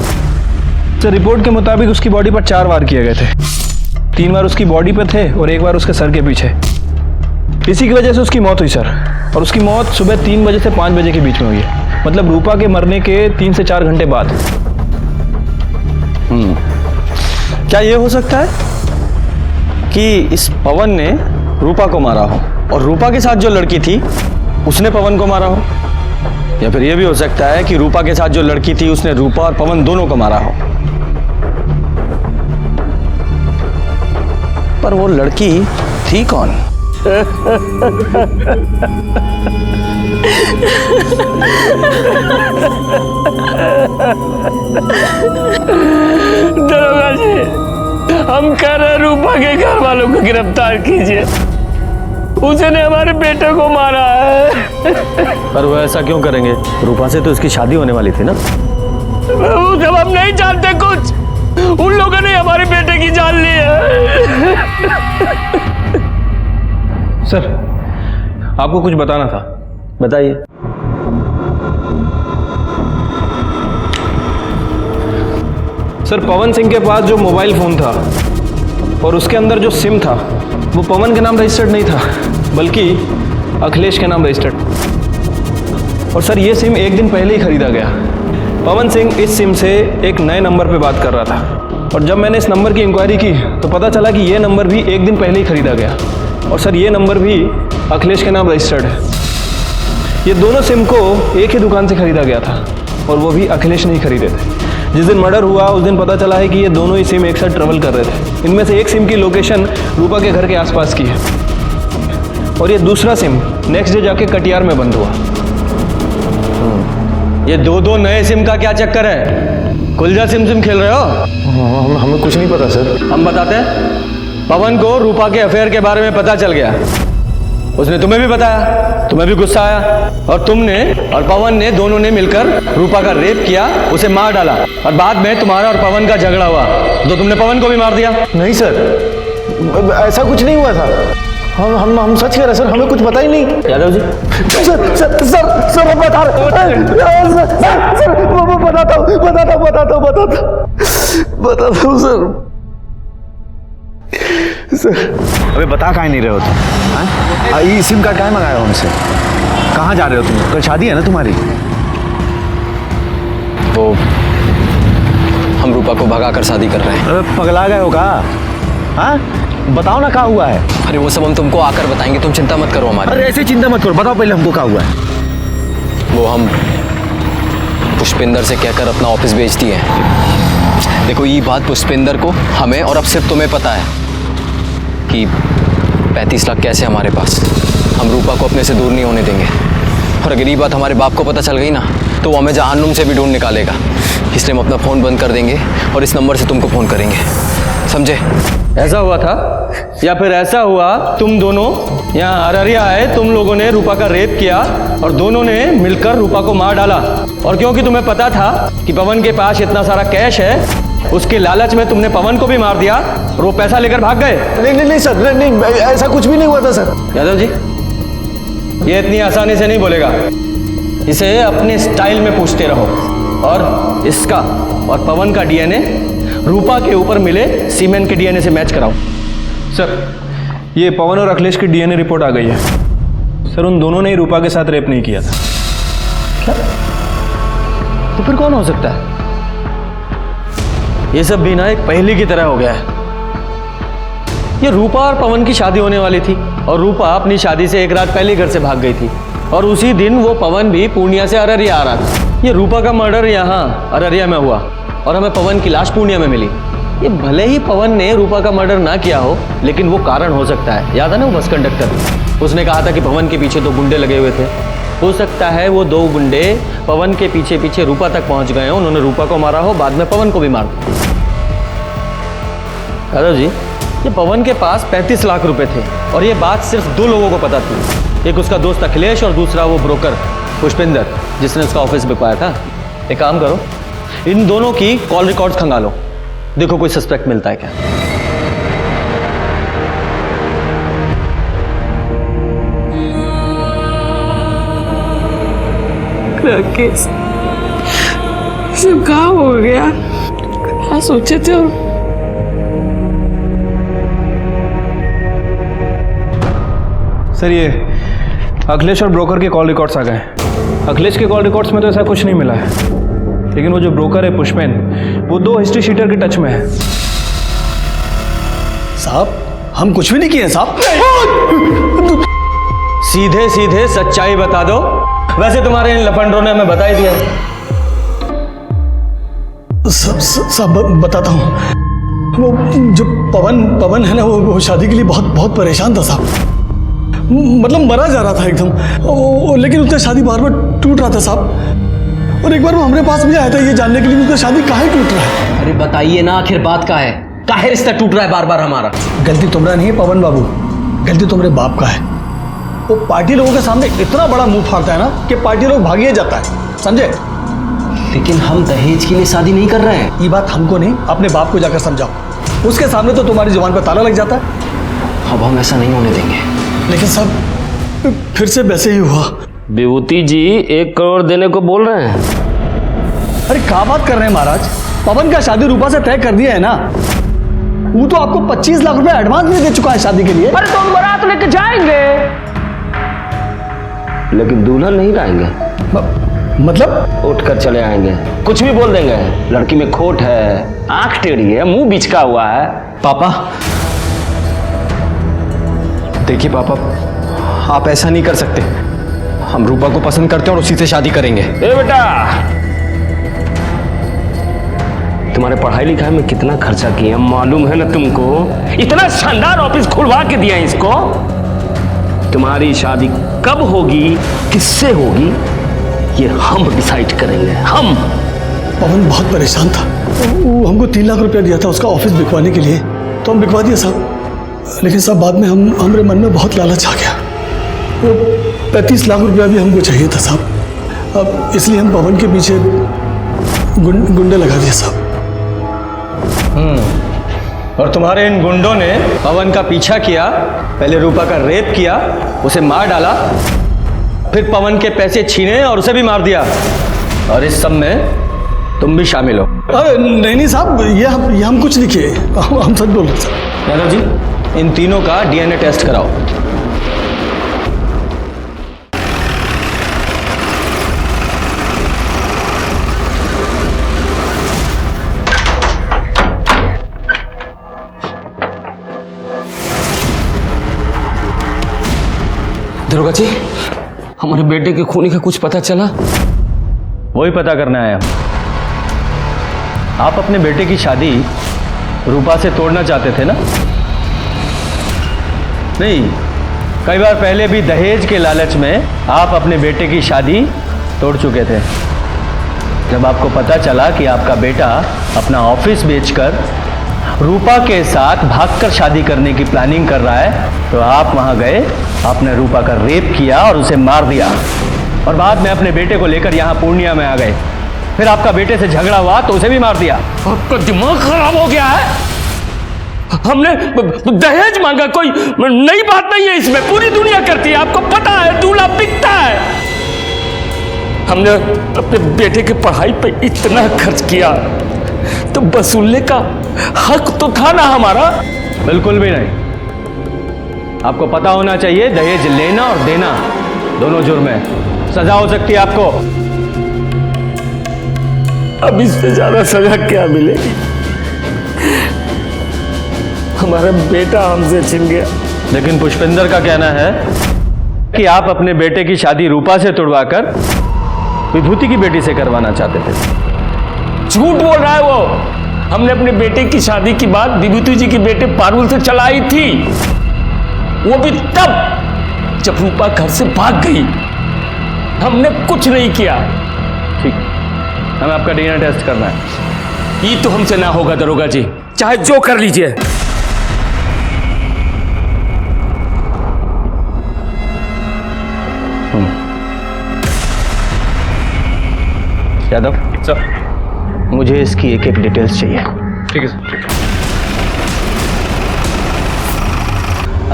Speaker 10: सर, रिपोर्ट के मुताबिक उसकी बॉडी पर 4 वार किए गए थे। 3 बार उसकी बॉडी पे थे और 1 बार उसके सर के पीछे। इसी की वजह से उसकी मौत हुई सर, और उसकी मौत सुबह 3 बजे से 5 बजे के बीच में हुई है, मतलब रूपा के मरने के 3 से 4 घंटे बाद।
Speaker 12: क्या ये हो सकता है कि इस पवन ने रूपा को मारा हो और रूपा के साथ जो लड़की थी उसने पवन को मारा हो? या फिर ये भी हो सकता है कि रूपा के साथ जो लड़की थी उसने रूपा और पवन दोनों को मारा हो? पर वो लड़की थी कौन?
Speaker 3: दरोगा जी, हम कह रहे रूपा के घर वालों को गिरफ्तार कीजिए, उसने हमारे बेटे को मारा है।
Speaker 12: पर वो ऐसा क्यों करेंगे? रूपा से तो इसकी शादी होने वाली थी ना।
Speaker 3: वो जब हम नहीं जानते कुछ, उन लोगों ने हमारे बेटे की जान ली है।
Speaker 10: सर, आपको कुछ बताना था।
Speaker 12: बताइए।
Speaker 10: सर, पवन सिंह के पास जो मोबाइल फ़ोन था और उसके अंदर जो सिम था वो पवन के नाम रजिस्टर्ड नहीं था, बल्कि अखिलेश के नाम रजिस्टर्ड। और सर, ये सिम 1 दिन पहले ही खरीदा गया। पवन सिंह इस सिम से एक नए नंबर पे बात कर रहा था, और जब मैंने इस नंबर की इंक्वायरी की तो पता चला कि ये नंबर भी 1 दिन पहले ही खरीदा गया। और सर, ये नंबर भी अखिलेश के नाम रजिस्टर्ड है। ये दोनों सिम को एक ही दुकान से खरीदा गया था, और वो भी अखिलेश नहीं खरीदे थे। जिस दिन मर्डर हुआ उस दिन पता चला है कि ये दोनों ही सिम एक साथ ट्रेवल कर रहे थे। इनमें से एक सिम की लोकेशन रूपा के घर के आसपास की है, और ये दूसरा सिम नेक्स्ट डे जाके कटियार में बंद हुआ।
Speaker 12: ये दो नए सिम का क्या चक्कर है? कुलजा सिम खेल रहे हो?
Speaker 13: हमें कुछ नहीं पता सर।
Speaker 12: हम बताते हैं। पवन को रूपा के अफेयर के बारे में पता चल गया, उसने तुम्हें भी बताया, तुम्हें भी गुस्सा आया, और तुमने और पवन ने दोनों ने मिलकर रूपा का रेप किया, उसे मार डाला, और बाद में तुम्हारा और पवन का झगड़ा हुआ तो तुमने पवन को भी मार दिया।
Speaker 13: नहीं सर, ऐसा कुछ नहीं हुआ था। हम सच कह रहे सर, हमें कुछ पता ही नहीं।
Speaker 12: यादव जी,
Speaker 13: सर मैं बता रहा हूँ सर। अबे बता काहे नहीं रहे हो तुम? ये सिम कार्ड काहे मंगाया हमसे? कहाँ जा रहे हो तुम? कल शादी है ना तुम्हारी?
Speaker 2: वो हम रूपा को भगा कर शादी कर रहे हैं।
Speaker 13: अरे पगला गए हो का? हाँ, बताओ ना क्या हुआ है।
Speaker 2: अरे वो सब हम तुमको आकर बताएंगे, तुम चिंता मत करो हमारी।
Speaker 13: अरे ऐसे चिंता मत करो, बताओ पहले हमको क्या हुआ है।
Speaker 2: वो हम पुष्पिंदर से कहकर अपना ऑफिस बेच दिए। देखो, ये बात पुष्पिंदर को, हमें और अब सिर्फ तुम्हें पता है कि 35 लाख कैसे हमारे पास। हम रूपा को अपने से दूर नहीं होने देंगे, और अगर ये बात हमारे बाप को पता चल गई ना तो वो हमें जहन्नुम से भी ढूंढ निकालेगा। इसलिए हम अपना फ़ोन बंद कर देंगे और इस नंबर से तुमको फ़ोन करेंगे, समझे?
Speaker 12: ऐसा हुआ था, या फिर ऐसा हुआ तुम दोनों यहाँ अररिया आए, तुम लोगों ने रूपा का रेप किया और दोनों ने मिलकर रूपा को मार डाला, और क्योंकि तुम्हें पता था कि पवन के पास इतना सारा कैश है, उसके लालच में तुमने पवन को भी मार दिया और वो पैसा लेकर भाग गए।
Speaker 13: नहीं सर, नहीं ऐसा कुछ भी नहीं हुआ था सर।
Speaker 12: यादव जी, ये इतनी आसानी से नहीं बोलेगा, इसे अपने स्टाइल में पूछते रहो, और इसका और पवन का डीएनए रूपा के ऊपर मिले सीमेंट के डीएनए से मैच कराओ।
Speaker 10: सर, ये पवन और अखिलेश की डीएनए रिपोर्ट आ गई है। सर, उन दोनों ने ही रूपा के साथ रेप नहीं किया था।
Speaker 12: क्या? तो फिर कौन हो सकता है? ये सब भी ना एक पहेली की तरह हो गया है। ये रूपा और पवन की शादी होने वाली थी, और रूपा अपनी शादी से 1 रात पहले घर से भाग गई थी, और उसी दिन वो पवन भी पूर्णिया से अररिया आ रहा था। ये रूपा का मर्डर यहाँ अररिया में हुआ और हमें पवन की लाश पूर्णिया में मिली। ये भले ही पवन ने रूपा का मर्डर ना किया हो, लेकिन वो कारण हो सकता है। याद है ना वो बस कंडक्टर? उसने कहा था कि पवन के पीछे 2 गुंडे लगे हुए थे। हो सकता है वो 2 गुंडे पवन के पीछे पीछे रूपा तक पहुंच गए हो, उन्होंने रूपा को मारा हो, बाद में पवन को भी मार दिया। यादव जी, ये पवन के पास 35 लाख रुपए थे और ये बात सिर्फ 2 लोगों को पता थी। एक उसका दोस्त अखिलेश और दूसरा वो ब्रोकर पुष्पिंदर जिसने उसका ऑफिस बिकवाया था। एक काम करो, इन दोनों की कॉल रिकॉर्ड्स खंगालो, देखो कोई सस्पेक्ट मिलता है क्या।
Speaker 5: राकेश, सब कहा हो गया, क्या सोचे थे?
Speaker 10: सर ये अखिलेश और ब्रोकर के कॉल रिकॉर्ड्स आ गए। अखिलेश के कॉल रिकॉर्ड्स में तो ऐसा कुछ नहीं मिला है, लेकिन वो जो ब्रोकर है पुष्पेन, वो 2 हिस्ट्री शीटर के टच में है।
Speaker 6: साहब हम कुछ भी नहीं किए साहब।
Speaker 12: सीधे सीधे सच्चाई बता दो। वैसे तुम्हारे इन लफंडरों ने हमें बता ही दिया।
Speaker 6: सब बताता हूँ। वो जो पवन है ना, वो शादी के लिए बहुत परेशान था साहब। मतलब मरा जा रहा था एकदम, लेकिन उसका शादी बार बार टूट रहा था साहब। और एक बार वो हमारे पास भी आया था ये जानने के लिए उसका शादी काहे टूट रहा है।
Speaker 2: अरे बताइए ना, आखिर बात का है, काहे रिश्ता टूट रहा है बार बार हमारा?
Speaker 6: गलती तुम्हारा नहीं है पवन बाबू, गलती तुम्हारे बाप का है। वो पार्टी लोगों के सामने इतना बड़ा मुंह फाड़ता है ना कि पार्टी लोग भागिए जाता है, समझे?
Speaker 2: लेकिन हम दहेज के लिए शादी नहीं कर रहे हैं।
Speaker 6: ये बात हमको नहीं, अपने बाप को जाकर समझाओ। उसके सामने तो तुम्हारी जुबान पर ताला लग जाता है।
Speaker 2: अब हम ऐसा नहीं होने देंगे।
Speaker 6: लेकिन सब फिर से वैसे ही हुआ।
Speaker 3: विभूति जी 1 करोड़ देने को बोल रहे हैं।
Speaker 6: अरे क्या बात कर रहे हैं महाराज, पवन का शादी रूपा से तय कर दिया है ना। वो तो आपको 25 लाख रुपए एडवांस भी दे चुका है शादी के लिए।
Speaker 5: अरे तो हम बारात लेके जाएंगे,
Speaker 3: लेकिन दुल्हन नहीं लाएंगे।
Speaker 6: मतलब
Speaker 3: उठ कर चले आएंगे, कुछ भी बोल देंगे। लड़की में खोट है, आंख टेढ़ी है, मुंह बिचका हुआ है।
Speaker 12: पापा देखिए, पापा आप ऐसा नहीं कर सकते। हम रूपा को पसंद करते हैं और उसी से शादी करेंगे।
Speaker 3: ए बेटा, तुम्हारे पढ़ाई लिखाई में कितना खर्चा किया मालूम है ना तुमको? इतना शानदार ऑफिस खुलवा के दिया इसको। तुम्हारी शादी कब होगी, किससे होगी, ये हम डिसाइड करेंगे। हम।
Speaker 6: पवन बहुत परेशान था, वो हमको 3 लाख रुपया दिया था उसका ऑफिस बिकवाने के लिए, तो हम बिकवा दिए साहब। लेकिन साहब बाद में हमारे मन में बहुत लालच आ गया। वो 35 लाख रुपया भी हमको चाहिए था साहब। अब इसलिए हम पवन के पीछे गुंडे लगा दिए साहब।
Speaker 12: और तुम्हारे इन गुंडों ने पवन का पीछा किया, पहले रूपा का रेप किया, उसे मार डाला, फिर पवन के पैसे छीने और उसे भी मार दिया। और इस सब में तुम भी शामिल हो।
Speaker 6: अरे नहीं साहब, ये हम कुछ नहीं किए, हम सच बोल रहे साहब।
Speaker 12: यादव जी, इन तीनों का डीएनए टेस्ट कराओ।
Speaker 3: दरोगा जी, हमारे बेटे के खूनी का कुछ पता चला?
Speaker 12: वही पता करना है। आप अपने बेटे की शादी रूपा से तोड़ना चाहते थे ना? नहीं, कई बार पहले भी दहेज के लालच में आप अपने बेटे की शादी तोड़ चुके थे। जब आपको पता चला कि आपका बेटा अपना ऑफिस बेचकर रूपा के साथ भागकर शादी करने की प्लानिंग कर रहा है, तो आप वहां गए, आपने रूपा का रेप किया और उसे मार दिया, और बाद में अपने बेटे को लेकर यहाँ पूर्णिया में आ गए। फिर आपका बेटे से झगड़ा हुआ तो उसे भी मार दिया।
Speaker 3: आपका दिमाग खराब हो गया है? हमने दहेज मांगा, कोई नई बात नहीं है इसमें, पूरी दुनिया करती है, आपको पता है, दूल्हा बिकता है। हमने अपने बेटे की पढ़ाई पे इतना खर्च किया, तो वसूलने का हक तो था ना हमारा?
Speaker 12: बिल्कुल भी नहीं। आपको पता होना चाहिए, दहेज लेना और देना दोनों जुर्म है, सजा हो सकती है आपको।
Speaker 3: अब इससे ज्यादा सजा क्या मिलेगी? हमारा बेटा हमसे छिन गया।
Speaker 12: लेकिन पुष्पिंदर का कहना है कि आप अपने बेटे की शादी रूपा से तुड़वाकर विभूति की बेटी से करवाना चाहते थे।
Speaker 3: झूठ बोल रहा है वो। हमने अपने बेटे की शादी की बात विभूति जी की बेटे पारुल से चलाई थी, वो भी तब जब रूपा घर से भाग गई। हमने कुछ नहीं किया।
Speaker 12: ठीक, हमें आपका डीएनए टेस्ट करना है।
Speaker 3: ये तो हमसे ना होगा दरोगा जी, चाहे जो कर लीजिए।
Speaker 12: यादव सर, मुझे इसकी एक एक डिटेल्स चाहिए।
Speaker 10: ठीक है सर।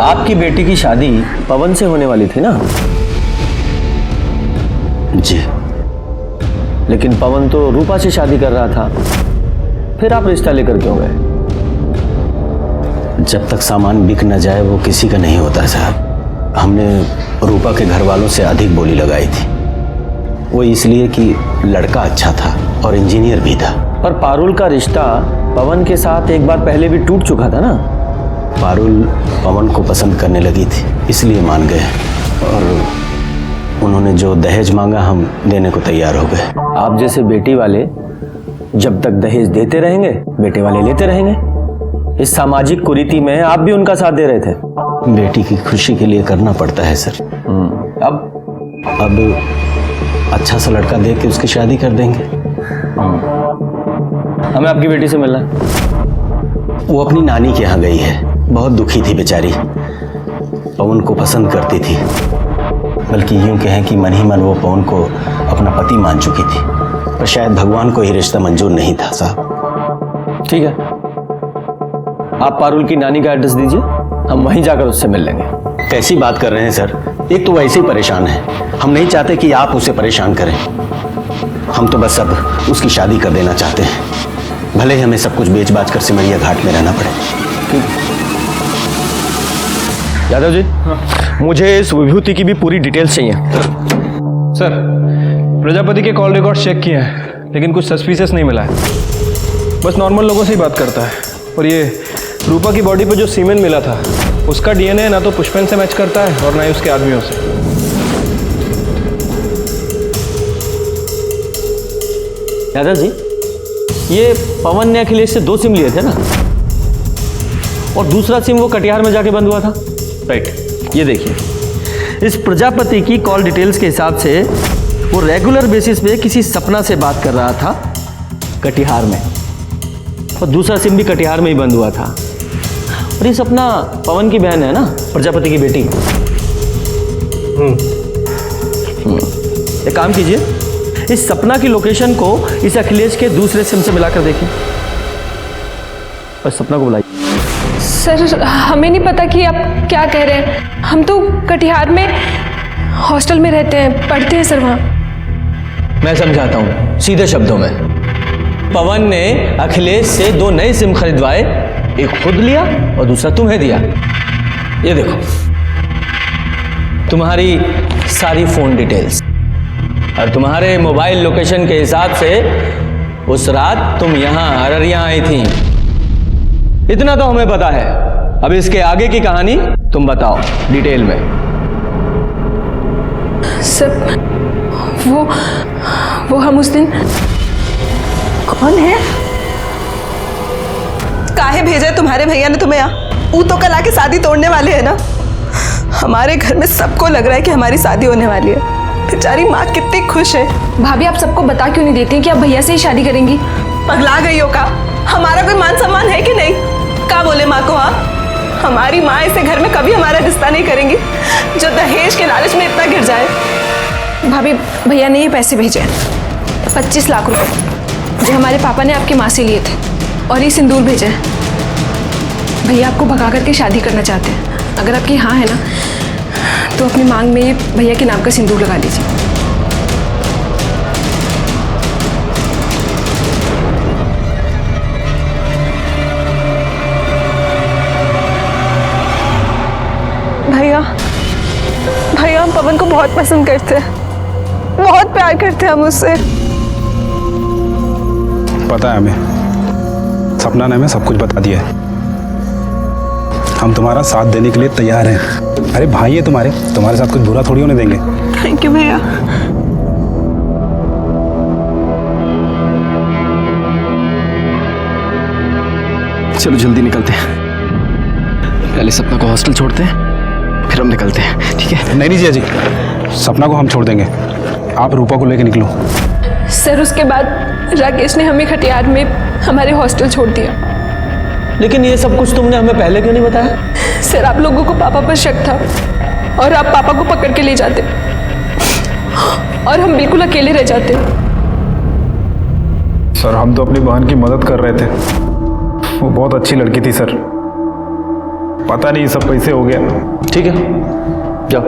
Speaker 12: आपकी बेटी की शादी पवन से होने वाली थी ना?
Speaker 11: जी।
Speaker 12: लेकिन पवन तो रूपा से शादी कर रहा था, फिर आप रिश्ता लेकर क्यों गए?
Speaker 11: जब तक सामान बिक न जाए वो किसी का नहीं होता साहब। हमने रूपा के घर वालों से अधिक बोली लगाई थी, वो इसलिए कि लड़का अच्छा था और इंजीनियर भी था।
Speaker 12: पर पारुल का रिश्ता पवन के साथ एक बार पहले भी टूट चुका था ना?
Speaker 11: पारुल पवन को पसंद करने लगी थी, इसलिए मान गए, और उन्होंने जो दहेज मांगा हम देने को तैयार हो गए।
Speaker 12: आप जैसे बेटी वाले जब तक दहेज देते रहेंगे, बेटे वाले लेते रहेंगे। इस सामाजिक कुरीति में आप भी उनका साथ दे रहे थे।
Speaker 11: बेटी की खुशी के लिए करना पड़ता है सर। अब अच्छा सा लड़का देख के उसकी शादी कर देंगे।
Speaker 12: हमें आपकी बेटी से मिलना है।
Speaker 11: वो अपनी नानी के यहाँ गई है, बहुत दुखी थी बेचारी, पवन को पसंद करती थी, बल्कि यूं कहें कि मन ही मन वो पवन को अपना पति मान चुकी थी, पर शायद भगवान को ये रिश्ता मंजूर नहीं था साहब।
Speaker 12: ठीक है, आप पारुल की नानी का एड्रेस दीजिए, हम वहीं जाकर उससे मिल लेंगे।
Speaker 11: कैसी बात कर रहे हैं सर, एक तो वैसे ही परेशान है, हम नहीं चाहते कि आप उसे परेशान करें। हम तो बस अब उसकी शादी कर देना चाहते हैं, भले ही हमें सब कुछ बेच बाच कर सिमरिया घाट में रहना पड़े।
Speaker 12: यादव जी, मुझे इस विभूति की भी पूरी डिटेल्स चाहिए।
Speaker 10: सर, प्रजापति के कॉल रिकॉर्ड चेक किए हैं, लेकिन कुछ सस्पिशियस नहीं मिला है। बस नॉर्मल लोगों से ही बात करता है। और ये रूपा की बॉडी पर जो सीमेन मिला था, उसका डीएनए ना तो पुष्पेन से मैच करता है और ना ही उसके आदमियों से।
Speaker 12: यादव जी, ये पवन ने अखिलेश से 2 सिम लिए थे ना, और दूसरा सिम वो कटिहार में जाके बंद हुआ था। राइट, ये देखिए, इस प्रजापति की कॉल डिटेल्स के हिसाब से वो रेगुलर बेसिस पे किसी सपना से बात कर रहा था कटिहार में, और दूसरा सिम भी कटिहार में ही बंद हुआ था। और ये सपना पवन की बहन है ना, प्रजापति की बेटी। एक काम कीजिए, इस सपना की लोकेशन को इस अखिलेश के दूसरे सिम से मिलाकर देखिए, और सपना को बुलाइए।
Speaker 16: सर, हमें नहीं पता कि आप क्या कह रहे हैं। हम तो कटिहार में हॉस्टल में रहते हैं, पढ़ते हैं सर वहाँ।
Speaker 12: मैं समझाता हूँ सीधे शब्दों में। पवन ने अखिलेश से 2 नए सिम खरीदवाए, एक खुद लिया और दूसरा तुम्हें दिया। ये देखो, तुम्हारी सारी फोन डिटेल्स और तुम्हारे मोबाइल लोकेशन के हिसाब से उस रात तुम यहाँ अररिया आई थी। इतना तो हमें पता है, अब इसके आगे की कहानी तुम बताओ डिटेल में।
Speaker 16: सर, वो हम उस दिन
Speaker 5: कौन है? काहे भेजा है तुम्हारे भैया ने तुम्हें यहाँ? वो तो कल आके शादी तोड़ने वाले हैं ना। हमारे घर में सबको लग रहा है कि हमारी शादी होने वाली है। बेचारी माँ कितनी खुश है।
Speaker 16: भाभी, आप सबको बता क्यों नहीं देती कि आप भैया से ही शादी करेंगी?
Speaker 5: पगला गई हो का? हमारा कोई मान सम्मान है कि नहीं? क्या बोले माँ को? हाँ, हमारी माँ ऐसे घर में कभी हमारा रिश्ता नहीं करेंगी जो दहेज के लालच में इतना गिर जाए।
Speaker 16: भाभी, भैया ने ये पैसे भेजे हैं, 25 लाख रुपए, जो हमारे पापा ने आपकी माँ से लिए थे, और ये सिंदूर भेजा है। भैया आपको भगा करके शादी करना चाहते हैं। अगर आपकी हाँ है ना, तो अपनी मांग में ये भैया के नाम का सिंदूर लगा लीजिए।
Speaker 5: भैया, हम पवन को बहुत पसंद करते हैं, बहुत प्यार करते हैं हम उससे।
Speaker 8: पता है हमें, सपना ने हमें सब कुछ बता दिया है। हम तुम्हारा साथ देने के लिए तैयार हैं। अरे भाई है तुम्हारे साथ कुछ बुरा थोड़ी होने देंगे।
Speaker 5: थैंक यू भैया।
Speaker 15: चलो जल्दी निकलते हैं, पहले सपना को हॉस्टल छोड़ते हैं,
Speaker 10: फिर हम निकलते हैं, ठीक है? नहीं जिया जी, सपना को हम छोड़ देंगे, आप रूपा को लेके निकलो।
Speaker 16: सर उसके बाद राकेश ने हमें खटियार में हमारे हॉस्टल छोड़ दिया।
Speaker 12: लेकिन ये सब कुछ तुमने हमें पहले क्यों नहीं बताया?
Speaker 16: सर आप लोगों को पापा पर शक था और आप पापा को पकड़ के ले जाते और हम बिल्कुल अकेले रह जाते।
Speaker 10: सर हम तो अपनी बहन की मदद कर रहे थे, वो बहुत अच्छी लड़की थी सर, पता नहीं सब कैसे हो गया।
Speaker 12: ठीक है, जाओ।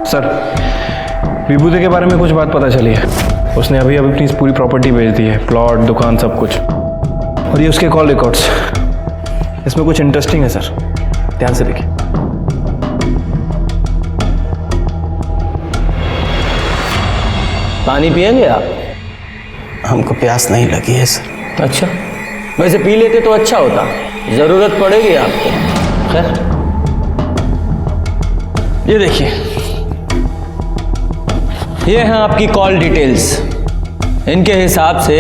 Speaker 10: सर विभूति के बारे में कुछ बात पता चली है, उसने अभी अपनी पूरी प्रॉपर्टी बेच दी है, प्लॉट, दुकान, सब कुछ। और ये उसके कॉल रिकॉर्ड्स, इसमें कुछ इंटरेस्टिंग है सर, ध्यान से देखिए।
Speaker 12: पानी पिएंगे आप?
Speaker 11: हमको प्यास नहीं लगी है सर।
Speaker 12: अच्छा, वैसे पी लेते तो अच्छा होता, जरूरत पड़ेगी आपको। खैर, ये देखिए, ये हैं आपकी कॉल डिटेल्स। इनके हिसाब से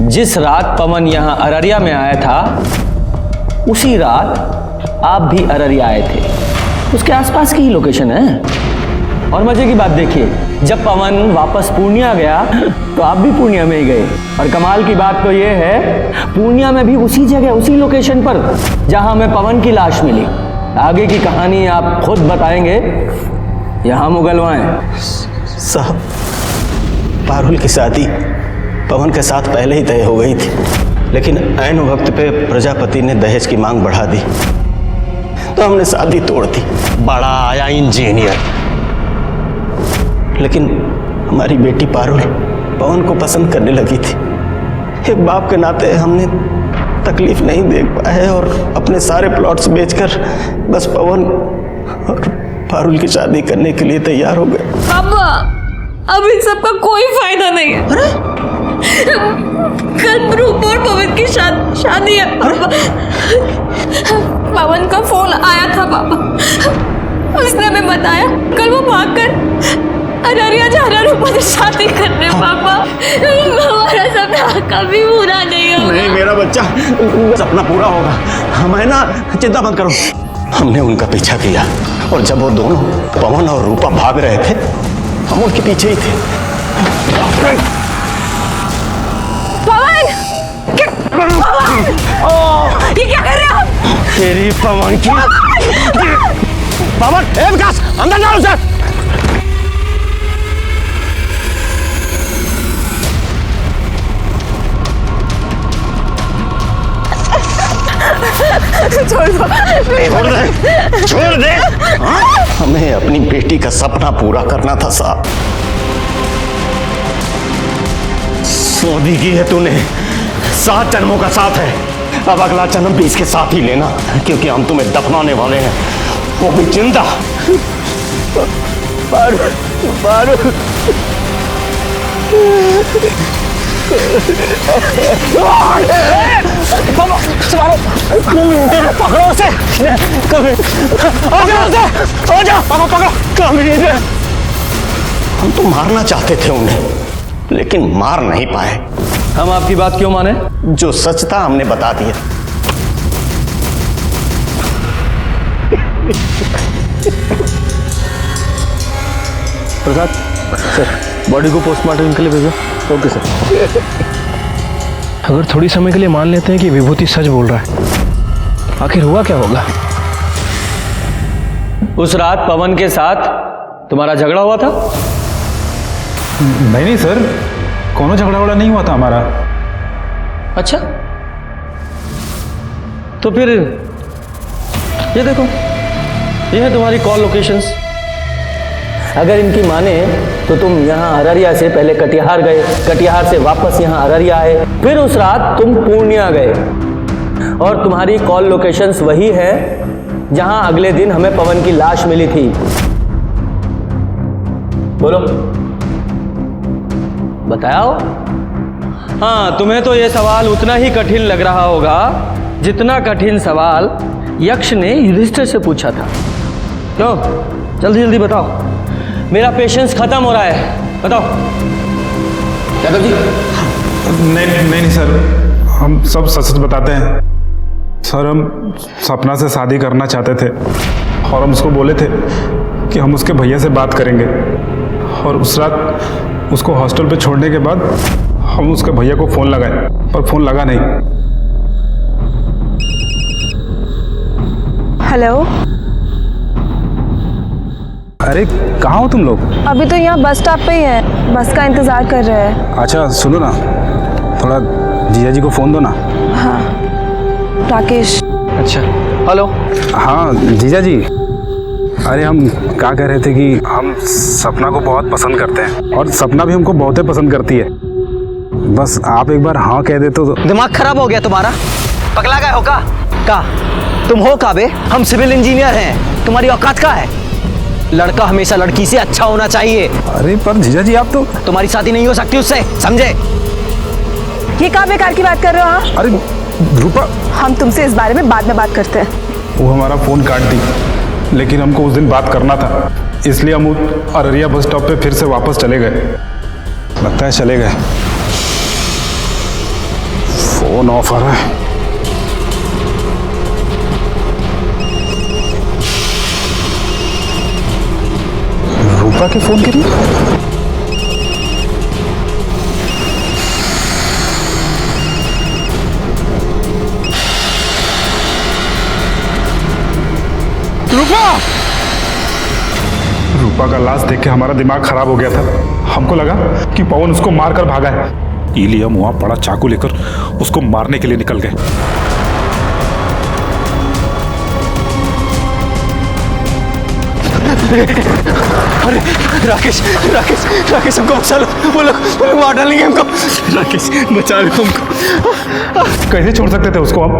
Speaker 12: जिस रात पवन यहां अररिया में आया था, उसी रात आप भी अररिया आए थे, उसके आसपास की ही लोकेशन है। और मजे की बात देखिए, जब पवन वापस पूर्णिया गया तो आप भी पूर्णिया में ही गए। और कमाल की बात तो ये है, पूर्णिया में भी उसी जगह, उसी लोकेशन पर जहां हमें पवन की लाश मिली। आगे की कहानी आप खुद बताएंगे, यहां मुगलवाएं।
Speaker 11: साहब, पारुल की शादी पवन के साथ पहले ही तय हो गई थी, लेकिन ऐन वक्त पे प्रजापति ने दहेज की मांग बढ़ा दी तो हमने शादी तोड़ दी। बड़ा आया इंजीनियर, लेकिन हमारी बेटी पारुल पवन को पसंद करने लगी थी। एक बाप के नाते हमने तकलीफ नहीं देख पाए और अपने सारे प्लॉट्स बेचकर बस पवन और पारुल की शादी करने के लिए तैयार हो गए।
Speaker 5: पापा, अब इन सब का कोई फायदा नहीं है। कल रूपा और पवन की शादी है पापा। पवन का फोन आया था पापा, उसने हमें बताया कल वो भागकर अररिया जा रहा रूपा से शादी करने। पापा, हमारा सपना कभी पूरा नहीं होगा।
Speaker 11: नहीं मेरा बच्चा, सपना पूरा होगा, हमें ना चिंता मत करो। हमने उनका पीछा किया और जब वो दोनों पवन और रूपा भाग रहे थे, हम उनके पीछे ही थे।
Speaker 5: पवन! ये क्या कर रहे हो आप?
Speaker 11: तेरी पवन की पवन, ए विकास, अंदर जाओ सर।
Speaker 5: छोड़ दो,
Speaker 11: छोड़ दे, छोड़ दे। हमें अपनी बेटी का सपना पूरा करना था साहब। शादी की है तूने, 7 जन्मों का साथ है, अब अगला जन्म भी इसके साथ ही लेना, क्योंकि हम तुम्हें दफनाने वाले हैं, वो भी जिंदा। पारू, पारू। पकड़ो उसे, हम तो मारना चाहते थे उन्हें, लेकिन मार नहीं पाए।
Speaker 12: हम आपकी बात क्यों माने?
Speaker 11: जो सच था हमने बता दिया।
Speaker 12: प्रसाद सर, बॉडी को पोस्टमार्टम के लिए भेजो। Okay sir.
Speaker 10: अगर थोड़ी समय के लिए मान लेते हैं कि विभूति सच बोल रहा है, आखिर हुआ क्या होगा?
Speaker 12: उस रात पवन के साथ तुम्हारा झगड़ा हुआ था?
Speaker 8: नहीं सर, कोनो झगड़ा वगड़ा नहीं हुआ था हमारा।
Speaker 12: अच्छा, तो फिर ये देखो, ये है तुम्हारी कॉल लोकेशंस। अगर इनकी माने तो तुम यहाँ अररिया से पहले कटिहार गए, कटिहार से वापस यहाँ अररिया आए, फिर उस रात तुम पूर्णिया गए, और तुम्हारी कॉल लोकेशंस वही है जहां अगले दिन हमें पवन की लाश मिली थी। बोलो, बताओ। हाँ, तुम्हें तो यह सवाल उतना ही कठिन लग रहा होगा जितना कठिन सवाल यक्ष ने युधिष्ठिर से पूछा था। क्यों? जल्दी जल्दी बताओ, मेरा पेशेंस खत्म हो रहा है, बताओ। यादव जी।
Speaker 8: नहीं सर, हम सब सच सच बताते हैं। सर हम सपना से शादी करना चाहते थे और हम उसको बोले थे कि हम उसके भैया से बात करेंगे, और उस रात उसको हॉस्टल पे छोड़ने के बाद हम उसके भैया को फ़ोन लगाए पर फ़ोन लगा नहीं।
Speaker 16: हेलो,
Speaker 8: अरे कहाँ हो तुम लोग?
Speaker 16: अभी तो यहाँ बस स्टॉप पे ही है, बस का इंतज़ार कर रहे हैं।
Speaker 8: अच्छा सुनो ना, थोड़ा जीजा जी को फ़ोन दो ना।
Speaker 16: हाँ राकेश।
Speaker 10: अच्छा हेलो।
Speaker 8: हाँ जीजा जी, अरे हम क्या कह रहे थे कि हम सपना को बहुत पसंद करते हैं और सपना भी हमको बहुत ही पसंद करती है। बस आप एक बार हाँ कह दे तो।
Speaker 4: दिमाग खराब हो गया तुम्हारा? पगला गए हो का तुम हो का बे? हम सिविल इंजीनियर हैं, तुम्हारी औकात का है? लड़का हमेशा लड़की से अच्छा होना चाहिए।
Speaker 8: अरे पर जीजा जी आप तो।
Speaker 4: तुम्हारी शादी नहीं हो सकती उससे, समझे?
Speaker 16: ये क्या बेकार की बात कर रहे हो? हाँ
Speaker 8: अरे रूपा,
Speaker 16: हम तुमसे इस बारे में बाद में बात करते हैं।
Speaker 8: वो हमारा फ़ोन काट दी, लेकिन हमको उस दिन बात करना था, इसलिए हम अररिया बस स्टॉप पे फिर से वापस चले गए। लगता है चले गए। फ़ोन ऑफ आ रहा है। रूपा के फ़ोन के लिए। रूपा का लाश देख के हमारा दिमाग खराब हो गया था। हमको लगा कि पवन उसको मार कर भागा है,
Speaker 14: इलिए हम वहां बड़ा चाकू लेकर उसको मारने के लिए निकल गए।
Speaker 4: अरे राकेश राकेश राकेश हमको बचा लो, वो लोग मार डालेंगे हमको।
Speaker 8: राकेश बचा लो हमको। कैसे छोड़ सकते थे उसको हम?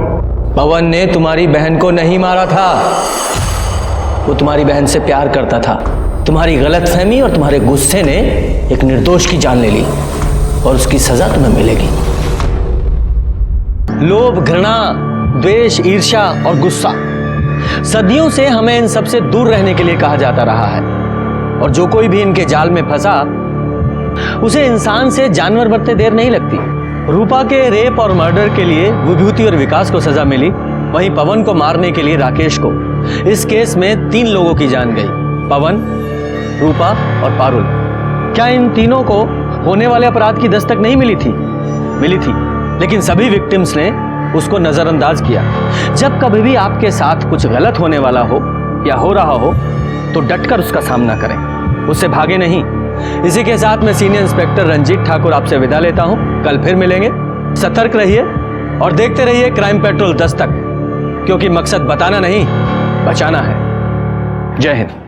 Speaker 12: पवन ने तुम्हारी बहन को नहीं मारा था, वो तुम्हारी बहन से प्यार करता था। तुम्हारी गलतफहमी और तुम्हारे गुस्से ने एक निर्दोष की जान ले ली और उसकी सजा तुम्हें मिलेगी। लोभ, घृणा, द्वेष, ईर्ष्या और गुस्सा सदियों से हमें इन सबसे दूर रहने के लिए कहा जाता रहा है, और जो कोई भी इनके जाल में फंसा उसे इंसान से जानवर बनते देर नहीं लगती। रूपा के रेप और मर्डर के लिए विभूति और विकास को सजा मिली, वहीं पवन को मारने के लिए राकेश को। इस केस में 3 लोगों की जान गई, पवन, रूपा और पारुल। क्या इन तीनों को होने वाले अपराध की दस्तक नहीं मिली थी? मिली थी, लेकिन सभी विक्टिम्स ने उसको नजरअंदाज किया। जब कभी भी आपके साथ कुछ गलत होने वाला हो या हो रहा हो तो डटकर उसका सामना करें, उससे भागे नहीं। इसी के साथ मैं सीनियर इंस्पेक्टर रंजीत ठाकुर आपसे विदा लेता हूं। कल फिर मिलेंगे। सतर्क रहिए और देखते रहिए क्राइम पेट्रोल दस्तक, क्योंकि मकसद बताना नहीं, बचाना है। जय हिंद।